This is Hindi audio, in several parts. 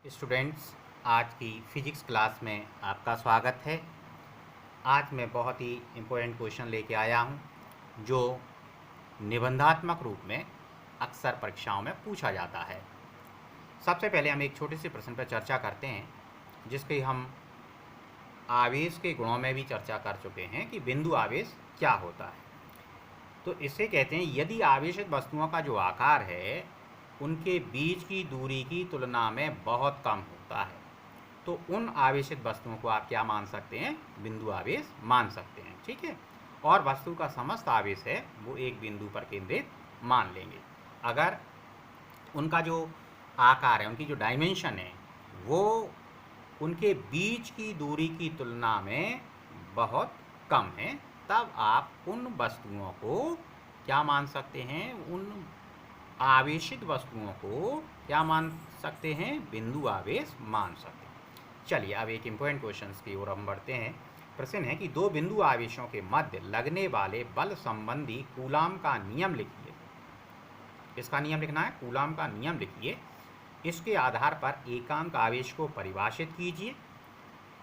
स्टूडेंट्स, आज की फिजिक्स क्लास में आपका स्वागत है। आज मैं बहुत ही इम्पोर्टेंट क्वेश्चन लेके आया हूँ जो निबंधात्मक रूप में अक्सर परीक्षाओं में पूछा जाता है। सबसे पहले हम एक छोटे से प्रश्न पर चर्चा करते हैं जिसकी हम आवेश के गुणों में भी चर्चा कर चुके हैं कि बिंदु आवेश क्या होता है। तो इसे कहते हैं यदि आवेशित वस्तुओं का जो आकार है उनके बीच की दूरी की तुलना में बहुत कम होता है तो उन आवेशित वस्तुओं को आप क्या मान सकते हैं? बिंदु आवेश मान सकते हैं। ठीक है। और वस्तु का समस्त आवेश है वो एक बिंदु पर केंद्रित मान लेंगे अगर उनका जो आकार है, उनकी जो डायमेंशन है वो उनके बीच की दूरी की तुलना में बहुत कम है, तब आप उन वस्तुओं को क्या मान सकते हैं? उन आवेशित वस्तुओं को क्या मान सकते हैं? बिंदु आवेश मान सकते हैं। चलिए अब एक इम्पोर्टेंट क्वेश्चन की ओर हम बढ़ते हैं। प्रश्न है कि दो बिंदु आवेशों के मध्य लगने वाले बल संबंधी कूलाम का नियम लिखिए। इसका नियम लिखना है, कूलाम का नियम लिखिए। इसके आधार पर एकांक आवेश को परिभाषित कीजिए।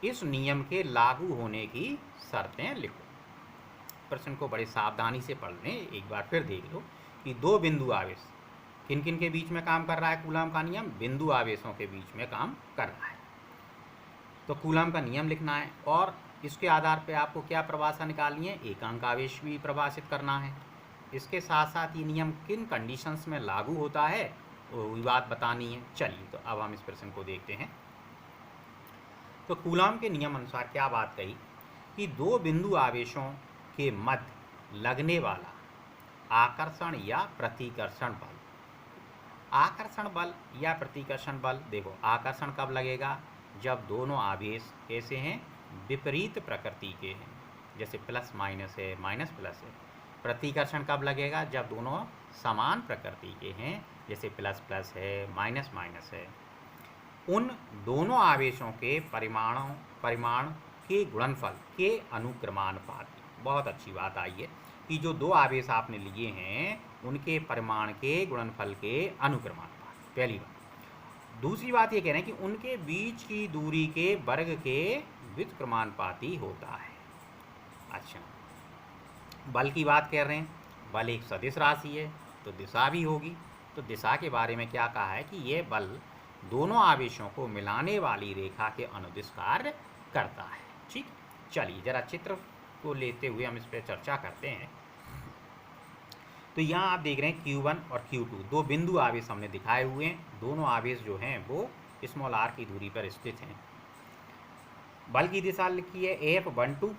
इस नियम के लागू होने की शर्तें लिखो। प्रश्न को बड़े सावधानी से पढ़ लें, एक बार फिर देख लो कि दो बिंदु आवेश किन किन के बीच में काम कर रहा है कूलाम का नियम? बिंदु आवेशों के बीच में काम कर रहा है। तो कूलाम का नियम लिखना है और इसके आधार पर आपको क्या परिभाषा निकालनी है? एकांक आवेश भी परिभाषित करना है। इसके साथ साथ ये नियम किन कंडीशंस में लागू होता है वो भी बात बतानी है। चलिए तो अब हम इस प्रश्न को देखते हैं। तो कूलाम के नियम अनुसार क्या बात कही कि दो बिंदु आवेशों के मध्य लगने वाला आकर्षण या प्रतिकर्षण बल। आकर्षण बल या प्रतिकर्षण बल, देखो आकर्षण कब लगेगा? जब दोनों आवेश कैसे हैं? विपरीत प्रकृति के हैं, जैसे प्लस माइनस है, माइनस प्लस है। प्रतिकर्षण कब लगेगा? जब दोनों समान प्रकृति के हैं, जैसे प्लस प्लस है, माइनस माइनस है। उन दोनों आवेशों के परिमाण के गुणनफल के अनुक्रमानुपाती। बहुत अच्छी बात आई है कि जो दो आवेश आपने लिए हैं उनके परिमाण के गुणनफल के अनुक्रमानुपाती, पहली बात। दूसरी बात ये कह रहे हैं कि उनके बीच की दूरी के वर्ग के व्युत्क्रमानुपाती होता है। अच्छा, बल की बात कर रहे हैं, बल एक सदिश राशि है तो दिशा भी होगी। तो दिशा के बारे में क्या कहा है कि यह बल दोनों आवेशों को मिलाने वाली रेखा के अनुदिश कार्य करता है। ठीक, चलिए जरा चित्र को लेते हुए हम इस पर चर्चा करते हैं। तो यहाँ आप देख रहे हैं Q1 और Q2 दो बिंदु आवेश हमने दिखाए हुए हैं। दोनों आवेश जो हैं वो स्मॉल r की दूरी पर स्थित हैं। बल की दिशा लिखी है F12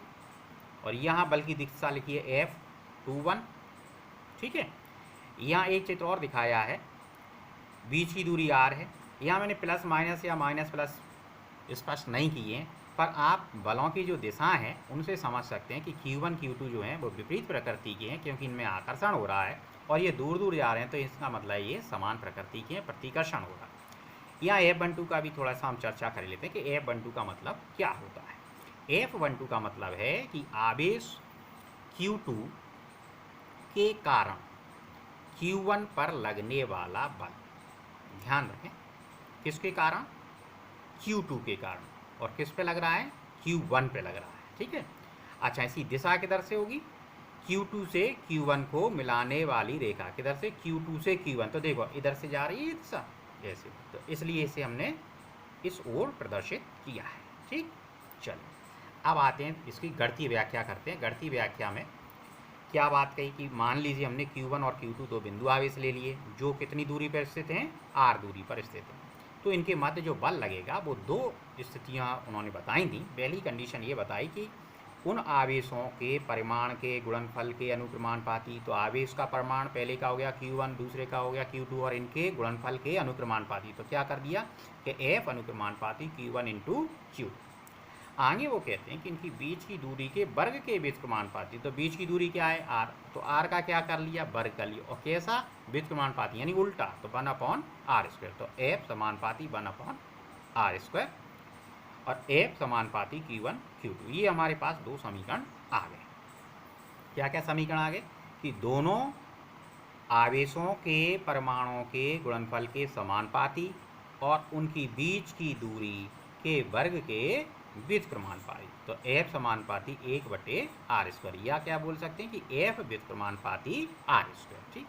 और यहाँ बल की दिशा लिखी है F21। ठीक है, यहाँ एक चित्र और दिखाया है, बीच की दूरी r है। यहाँ मैंने प्लस माइनस या माइनस प्लस स्पष्ट नहीं किए हैं, पर आप बलों की जो दिशा है उनसे समझ सकते हैं कि Q1 Q2 जो हैं वो विपरीत प्रकृति के हैं, क्योंकि इनमें आकर्षण हो रहा है और ये दूर दूर जा रहे हैं, तो इसका मतलब ये समान प्रकृति के हैं, प्रतिकर्षण हो रहा है। यहाँ F12 का भी थोड़ा सा हम चर्चा कर लेते हैं कि F12 का मतलब क्या होता है। F12 का मतलब है कि आवेश Q2 के कारण Q1 पर लगने वाला बल। ध्यान रखें, किसके कारण? Q2 के कारण। और किस पे लग रहा है? Q1 पे लग रहा है। ठीक है। अच्छा, इसी दिशा किधर से होगी? Q2 से Q1 को मिलाने वाली रेखा किधर से? Q2 से Q1। तो देखो इधर से जा रही है दिशा ऐसे, तो इसलिए इसे हमने इस ओर प्रदर्शित किया है। ठीक, चलो अब आते हैं इसकी गणितीय व्याख्या करते हैं। गणितीय व्याख्या में क्या बात कही कि मान लीजिए हमने Q1 और Q2 दो बिंदु आवेश ले लिए जो कितनी दूरी पर स्थित हैं? r दूरी पर स्थित हैं। तो इनके मध्य जो बल लगेगा वो दो स्थितियां उन्होंने बताई थी। पहली कंडीशन ये बताई कि उन आवेशों के परिमाण के गुणनफल के अनुक्रमानुपाती। तो आवेश का परिमाण पहले का हो गया Q1, दूसरे का हो गया Q2 और इनके गुणनफल के अनुक्रमानुपाती। तो क्या कर दिया कि F अनुक्रमानुपाती Q1 इंटू Q। आगे वो कहते हैं कि इनकी बीच की दूरी के वर्ग के व्युत्क्रमानुपाती। तो बीच की दूरी क्या है? r। तो r का क्या कर लिया? वर्ग कर लिया। और कैसा? व्युत्क्रमानुपाती यानी उल्टा, तो 1/r²। तो F समानुपाती 1/r²। और F समानुपाती Q1 Q2। ये हमारे पास दो समीकरण आ गए। क्या क्या समीकरण आ गए? कि दोनों आवेशों के परमाणुओं के गुणनफल के समानुपाती और उनकी बीच की दूरी के वर्ग के व्युत्क्रमानुपाती। तो एफ समानुपाती 1/r², या क्या बोल सकते हैं कि एफ व्युत्क्रमानुपाती r²। ठीक,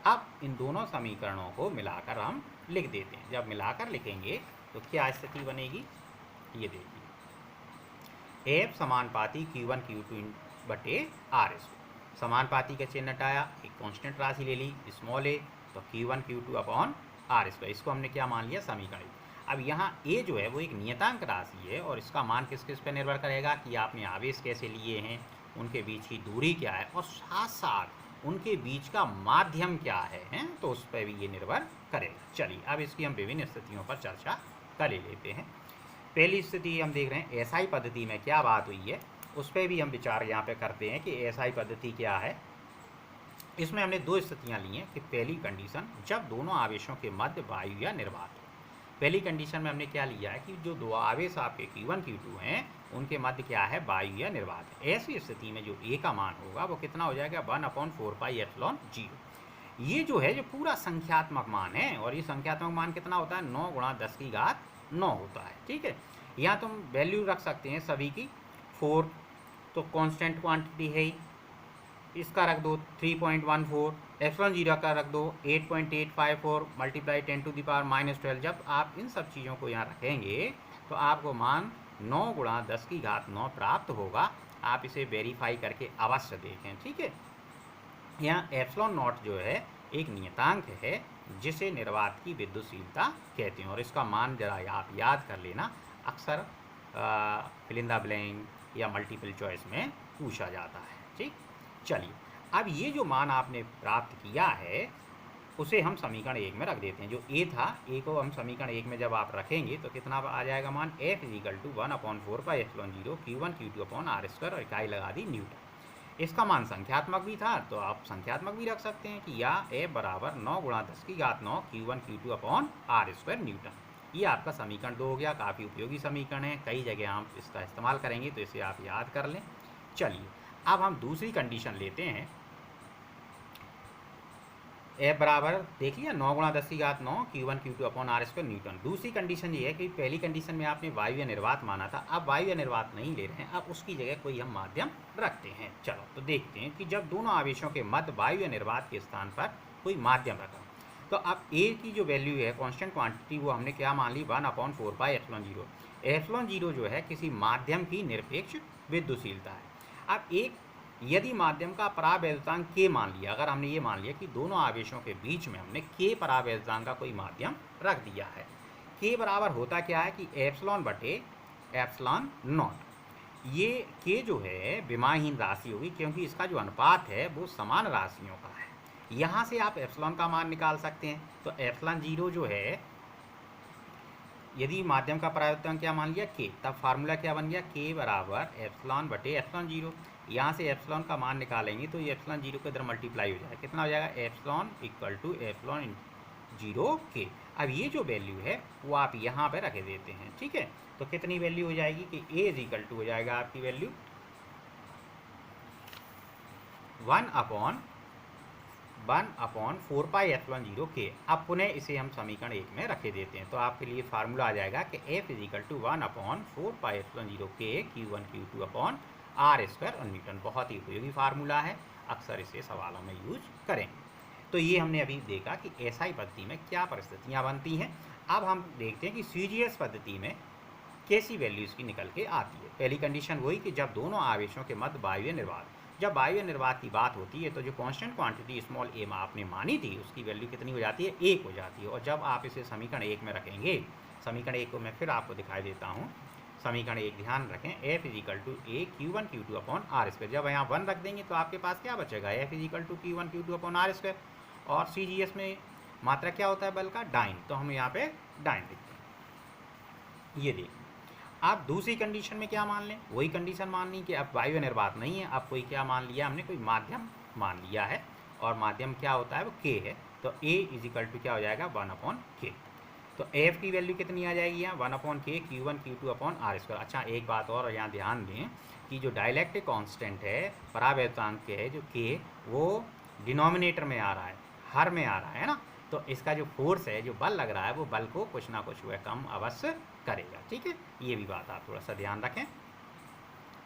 अब इन दोनों समीकरणों को मिलाकर हम लिख देते हैं। जब मिलाकर लिखेंगे तो क्या स्थिति बनेगी, ये देखिए, एफ समानुपाती Q1 Q2/r²। समानुपाती का चिन्ह हटाया, एक कांस्टेंट राशि ले ली स्मॉल ए, तो Q1 Q2/r²। इसको हमने क्या मान लिया, समीकरण। अब यहाँ ए जो है वो एक नियतांक राशि है और इसका मान किस किस पर निर्भर करेगा कि आपने आवेश कैसे लिए हैं, उनके बीच की दूरी क्या है, और साथ साथ उनके बीच का माध्यम क्या है, तो उस पर भी ये निर्भर करेगा। चलिए अब इसकी हम विभिन्न स्थितियों पर चर्चा कर लेते हैं। पहली स्थिति हम देख रहे हैं एसआई पद्धति में क्या बात हुई है, उस पर भी हम विचार यहाँ पे करते हैं कि एसआई पद्धति क्या है। इसमें हमने दो स्थितियाँ ली हैं कि पहली कंडीशन जब दोनों आवेशों के मध्य वायु या निर्वात हो। पहली कंडीशन में हमने क्या लिया है कि जो दो आवेश आपके Q1 Q2 हैं उनके मध्य क्या है, वायु या निर्वात है। ऐसी स्थिति में जो ए का मान होगा वो कितना हो जाएगा, 1/4πε0। ये जो है जो पूरा संख्यात्मक मान है, और ये संख्यात्मक मान कितना होता है, 9 × 10⁹ होता है। ठीक है, यहाँ तुम वैल्यू रख सकते हैं सभी की। 4 तो कांस्टेंट क्वांटिटी है ही, इसका रख दो 3.14, ε0 का रख दो 8.854 × 10⁻⁻12। जब आप इन सब चीज़ों को यहाँ रखेंगे तो आपको मान 9 × 10⁹ प्राप्त होगा। आप इसे वेरीफाई करके अवश्य देखें। ठीक है, यहाँ ε0 जो है एक नियतांक है जिसे निर्वात की विद्युतशीलता कहते हैं, और इसका मान जरा आप याद कर लेना, अक्सर फिल इन द ब्लैंक या मल्टीपल चॉइस में पूछा जाता है। ठीक, चलिए अब ये जो मान आपने प्राप्त किया है उसे हम समीकरण 1 में रख देते हैं। जो ए था, ए को हम समीकरण 1 में जब आप रखेंगे तो कितना आ जाएगा मान, F = 1/4πε0 Q1 Q2/r², और इकाई लगा दी न्यूटन। इसका मान संख्यात्मक भी था तो आप संख्यात्मक भी रख सकते हैं कि या F बराबर 9 × 10⁹ Q1 Q2/r² न्यूटन। ये आपका समीकरण 2 हो गया। काफ़ी उपयोगी समीकरण है, कई जगह हम इसका इस्तेमाल करेंगे तो इसे आप याद कर लें। चलिए अब हम दूसरी कंडीशन लेते हैं। F बराबर देख लिया 9 × 10⁹ Q1 Q2/r² न्यूटन। दूसरी कंडीशन ये है कि पहली कंडीशन में आपने वायु या निर्वात माना था, अब वायु या निर्वात नहीं ले रहे हैं, अब उसकी जगह कोई हम माध्यम रखते हैं। चलो तो देखते हैं कि जब दोनों आवेशों के मध्य वायु या निर्वात के स्थान पर कोई माध्यम रखा, तो अब ए की जो वैल्यू है कांस्टेंट क्वांटिटी वो हमने क्या मान ली, 1/4πε0। ε0 जो है किसी माध्यम की निरपेक्ष विद्युतशीलता है। अब एक यदि माध्यम का परावैद्युतांक k मान लिया, अगर हमने ये मान लिया कि दोनों आवेशों के बीच में हमने k परावैद्युतांक का कोई माध्यम रख दिया है, k बराबर होता क्या है कि ε/ε0। ये k जो है विमाहीन राशि होगी क्योंकि इसका जो अनुपात है वो समान राशियों का है। यहाँ से आप एप्सिलॉन का मान निकाल सकते हैं। तो ε0 जो है, यदि माध्यम का परावैद्युतांक क्या मान लिया, k, तब फार्मूला क्या बन गया, k बराबर ε/ε0। यहाँ से एप्सिलॉन का मान निकालेंगे तो ये ε0 के इधर मल्टीप्लाई हो जाएगा, कितना हो जाएगा, ε = ε0k। अब ये जो वैल्यू है वो आप यहाँ पे रख देते हैं। ठीक है, तो कितनी वैल्यू हो जाएगी कि a = हो जाएगा आपकी वैल्यू 1/4πε0k। अब पुनः इसे हम समीकरण 1 में रखे देते हैं तो आपके लिए फार्मूला आ जाएगा कि F = 1/4πε0k Q1 Q2/r² और न्यूटन। बहुत ही उपयोगी फार्मूला है, अक्सर इसे सवालों में यूज करेंगे। तो ये हमने अभी देखा कि एसआई पद्धति में क्या परिस्थितियाँ बनती हैं। अब हम देखते हैं कि सीजीएस पद्धति में कैसी वैल्यूज़ की निकल के आती है। पहली कंडीशन वही कि जब दोनों आवेशों के मध्य वायु या निर्वात, जब वायु या निर्वात की बात होती है तो जो कांस्टेंट क्वांटिटी स्मॉल a आपने मानी थी उसकी वैल्यू कितनी हो जाती है, 1 हो जाती है। और जब आप इसे समीकरण 1 में रखेंगे, समीकरण 1 को मैं फिर आपको दिखाई देता हूँ। समीकरण 1 ध्यान रखें, F = a Q1 Q2/r²। जब यहाँ 1 रख देंगे तो आपके पास क्या बचेगा, F = Q1 Q2/r²। और सीजीएस में मात्रा क्या होता है बल का, डाइन, तो हम यहाँ पे डाइन लिखते हैं। ये देखिए, आप दूसरी कंडीशन में क्या मान लें, वही कंडीशन मान ली कि अब वायु निर्वात नहीं है, अब कोई क्या मान लिया हमने, कोई माध्यम मान लिया है, और माध्यम क्या होता है वो k है। तो a = क्या हो जाएगा, 1/k। तो f की वैल्यू कितनी आ जाएगी यहाँ, 1/k Q1 Q2/r²। अच्छा एक बात और यहाँ ध्यान दें कि जो डाइलेक्ट्रिक कांस्टेंट है, परावैद्युतांक है जो k, वो डिनोमिनेटर में आ रहा है, हर में आ रहा है ना। तो इसका जो फोर्स है, जो बल लग रहा है, वो बल को कुछ ना कुछ वह कम अवश्य करेगा। ठीक है, ये भी बात आप थोड़ा सा ध्यान रखें।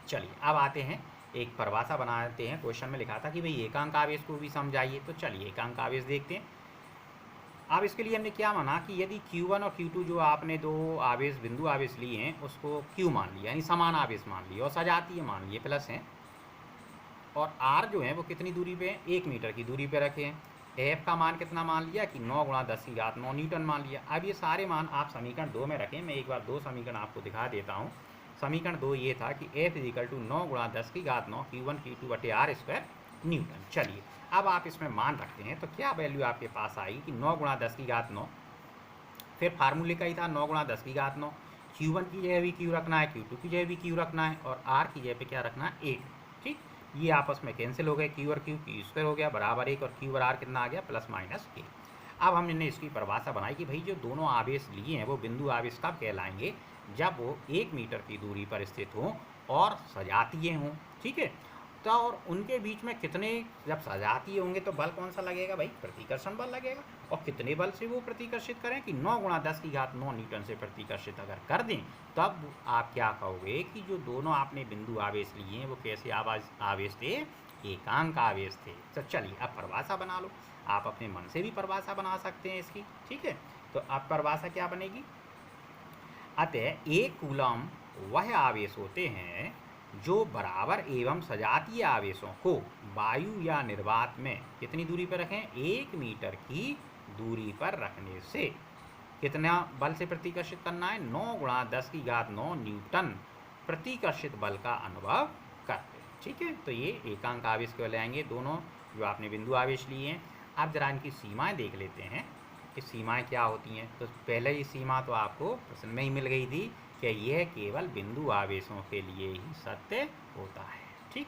चलिए अब आते हैं, एक परिभाषा बनाते हैं। क्वेश्चन में लिखा था कि भाई एकांक आवेश को भी समझाइए, तो चलिए एकांक आवेश देखते हैं। अब इसके लिए हमने क्या माना कि यदि Q1 और Q2 जो आपने दो आवेश बिंदु आवेश लिए हैं उसको Q मान लिया, यानी समान आवेश मान लिया, और सजातीय मान लिए प्लस हैं, और R जो है वो कितनी दूरी पे है, 1 मीटर की दूरी पे रखे हैं। F का मान कितना मान लिया कि 9 × 10⁹ न्यूटन मान लिया। अब ये सारे मान आप समीकरण 2 में रखें। मैं एक बार दो समीकरण आपको दिखा देता हूँ। समीकरण 2 ये था कि F = 9 × 10⁹ Q1 Q2/r² न्यूटन। चलिए अब आप इसमें मान रखते हैं तो क्या वैल्यू आपके पास आएगी कि 9 × 10⁹, फिर फार्मूले का ही था 9 × 10⁹। Q1 की जगह भी Q रखना है, Q2 की जगह भी Q रखना है, और R की जगह पे क्या रखना है, 1। ठीक, ये आपस में कैंसिल हो गए, Q और Q हो गया बराबर 1, और Q और R कितना आ गया, +-1। अब हमने इसकी परिभाषा बनाई कि भाई जो दोनों आवेश लिए हैं वो बिंदु आवेश कब कहलाएंगे, जब वो 1 मीटर की दूरी पर स्थित हों और सजातीय हों। ठीक है, तो और उनके बीच में कितने, जब सजातीय होंगे तो बल कौन सा लगेगा भाई, प्रतिकर्षण बल लगेगा। और कितने बल से वो प्रतिकर्षित करें कि 9 × 10⁹ न्यूटन से प्रतिकर्षित अगर कर दें, तब आप क्या कहोगे कि जो दोनों आपने बिंदु आवेश लिए हैं वो कैसे आवेश थे, एकांक आवेश थे। तो चलिए अब परिभाषा बना लो। आप अपने मन से भी परिभाषा बना सकते हैं इसकी। ठीक है, तो अब परिभाषा क्या बनेगी, अतः एक कूलम वह आवेश होते हैं जो बराबर एवं सजातीय आवेशों को वायु या निर्वात में कितनी दूरी पर रखें, 1 मीटर की दूरी पर रखने से कितना बल से प्रतिकर्षित करना है, 9 × 10⁹ न्यूटन प्रतिकर्षित बल का अनुभव करते हैं। ठीक है, तो ये एकांक आवेश कहलाएंगे दोनों जो आपने बिंदु आवेश लिए हैं। अब जरा इनकी सीमाएं देख लेते हैं कि सीमाएं क्या होती हैं। तो पहले ही सीमा तो आपको प्रश्न में ही मिल गई थी कि यह केवल बिंदु आवेशों के लिए ही सत्य होता है। ठीक,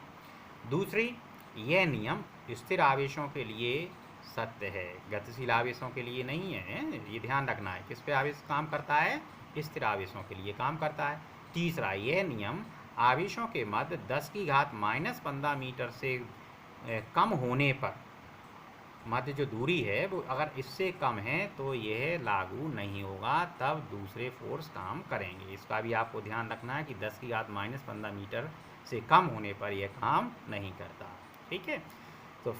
दूसरी, यह नियम स्थिर आवेशों के लिए सत्य है, गतिशील आवेशों के लिए नहीं है। ये ध्यान रखना है, किस पे आवेश काम करता है, स्थिर आवेशों के लिए काम करता है। तीसरा, यह नियम आवेशों के मध्य 10⁻⁻15 मीटर से कम होने पर, मध्य जो दूरी है वो अगर इससे कम है तो यह लागू नहीं होगा, तब दूसरे फोर्स काम करेंगे। इसका भी आपको ध्यान रखना है कि 10⁻⁻15 मीटर से कम होने पर यह काम नहीं करता। ठीक है, तो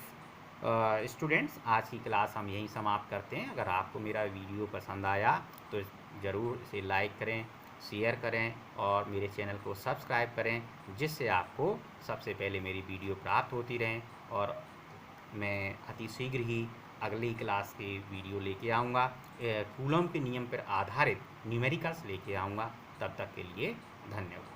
स्टूडेंट्स आज की क्लास हम यहीं समाप्त करते हैं। अगर आपको मेरा वीडियो पसंद आया तो ज़रूर इसे लाइक करें, शेयर करें और मेरे चैनल को सब्सक्राइब करें, जिससे आपको सबसे पहले मेरी वीडियो प्राप्त होती रहें। और मैं अति शीघ्र ही अगली क्लास के वीडियो लेके आऊँगा, कूलम के नियम पर आधारित न्यूमेरिकल्स लेके आऊँगा। तब तक के लिए धन्यवाद।